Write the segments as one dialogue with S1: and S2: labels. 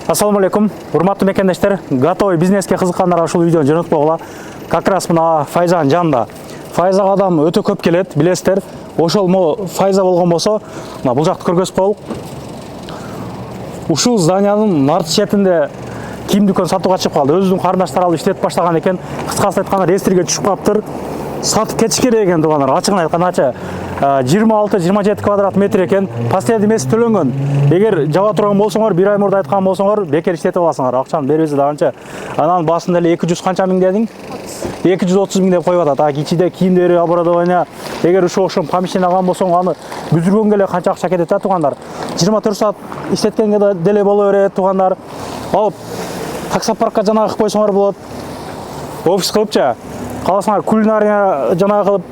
S1: Ассаламу алейкум, урматтуу мекендештер. Готовый бизнеске кызыккандар ушул видеону жөнөткөгүлө. Как раз мына Файзанын жанында. Файзага адам өтө көп келет, билесиздер. Ошол Файза болгон болсо, мына бул жакты көргөзүп коелук. Ушул зданиянын нарт четинде кийим дүкөн сатууга чыгып калды. Өзүнүн карындаштары алып иштетип баштаган экен. Кыскасы айтканда ресторге түшүп калыптыр. Сатып кетиш керек экен туугандар. Ачыгын айтканда 26-27 квадрат метр экен. Последний месяц төлөнгөн. Эгер жаба турган болсоңор, бир ай мурда айткан болсоңор, бекер иштетип аласыңар. Акчаны беребиз деп анча. Анан басында эле 200 канча миң дедиң? 230 миң деп коюп атат. А кичиде кийимдери оборудование. Эгер ушул окшом помещение алган болсоң, аны бүзүргөнгө эле канча акча кетет да туугандар. 24 саат иштеткенге деле боло берет туугандар. Алып таксопаркка жанагы койсоңор болот. Офис кылыпча. Каласыңар кулинария жана кылып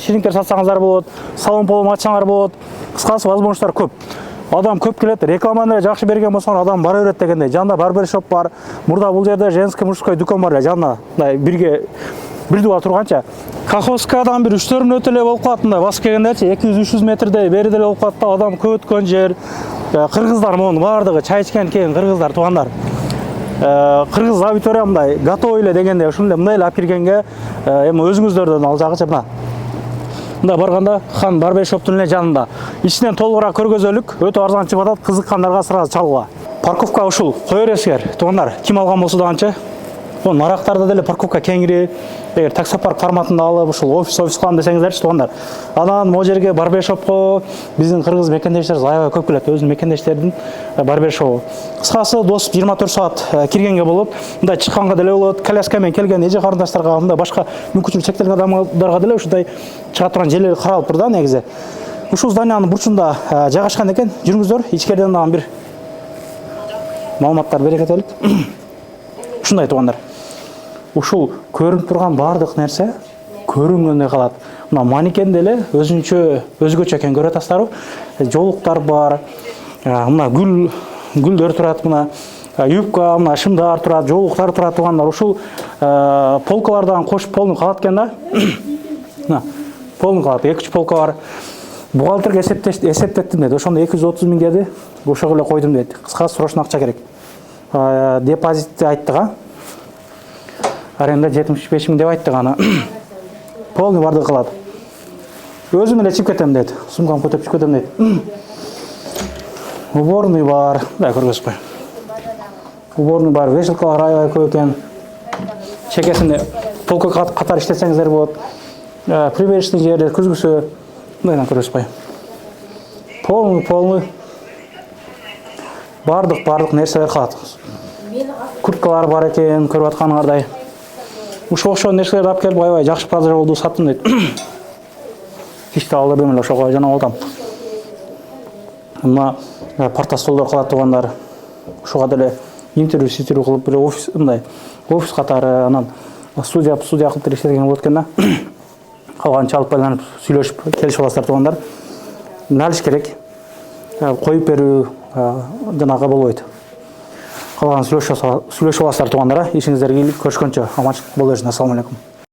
S1: ширингтер сатсаңыздар болот, салон полон ачсаңар болот. Кыскасы возможностьтор көп. Адам көп келет, рекламаны жакшы берген болсоңор адам бара берет дегендей. Жанында барбершоп бар. Мурда бул жерде женский мужской дүкөн бар жанында. Бирге бир дуба турганча. Каховскадан бир 3-4 мүнөт эле болуп калат мындай басып келгендечи 200-300 метрдей бери деле болуп калат да адам көп өткөн жер. Кыргыздар монун бардыгы чай ичкен кийин кыргыздар туугандар. Кыргыз аудитория мындай готовый эле дегенде ушундай мындай эле алып киргенге эми өзүңүздөрдөн ал жагычы мына. Мында барганда Хан барбершоптун эле жанында. Ичинен толугураак көргөзөлүк, өтө арзан чыгып атат, кызыккандарга сразу чалгыла. Парковка ушул кое бересиңер. Туугандар, ким алган болсо дагычы. Бул нарактарда деле парковка кеңири. Эгер таксопарк форматында алып ушул офис кылам десеңиздерчи туугандар. Анан могу жерге барбершопко биздин кыргыз мекендештер аябай көп келет. Өзүнүн мекендештердин барбершопу. Кыскасы дос 24 саат киргенге болот. Мындай чыкканга деле болот. Коляска менен келген эже карындаштарга, мындай башка мүмкүнчүлүгү чектелген адамдарга деле ушундай чыга турган жерлер каралыптыр да негизи. Ушул зданиянын бурчунда жайгашкан экен. Жүрүңүздөр, ичкериден дагы бир маалыматтар бере кетелик. Ушундай туугандар. Ушул көрүнүп турган бардык нерсе көрүнгөндөй калат. Мына манекен деле өзгөчө экен көрө атасыздарбы? Жолуктар бар. Мына гүлдөр турат мына. Юбка, мына шымдар турат, жолуктар турат туугандар. Ушул полкалардан кош полный калат экен да. Мына полный калат. 2-3 полка бар. Бухгалтерге эсептеттим деди. Ошондо 230 миң деди. Ошого эле койдум деди. Кыскасы срочно акча керек. Депозитти айттык а. Аренда 75 миң деп айттык аны. Полный бардыгы калат. Өзүм эле чыгып кетем дейт. Сумкам көтөрүп чыгып кетем дейт. Уборный бар. Да, көргөзүп кой. Уборный бар, вешалкалар аябай көп экен. Чекесинде полка катар иштетсеңиздер болот. Прибережный жери, күзгүсү. Мындан көргөзүп кой. Полный. Бардык нерселер калат. Курткалар бар экен, көрүп атканыңардай. Ушул окшогон нерселерди алып келип аябай жакшы продажа болду, саттым дейт. Кичте алып берем эле ошого жана алдым. Мына парта столдор калат туугандар. Ушуга деле интервью кылып бир офис мындай офис катары анан студия кылып иштеткен болот экен да. Калган чалып байланып сүйлөшүп келишип аласыздар туугандар. Налиш керек. Коюп берүү жанагы болбойт. Калган сүйлөшүп аласыздар туугандар. Ишиңиздерге көрүшкөнчө аманчылык боло берсин. Ассаламу алейкум.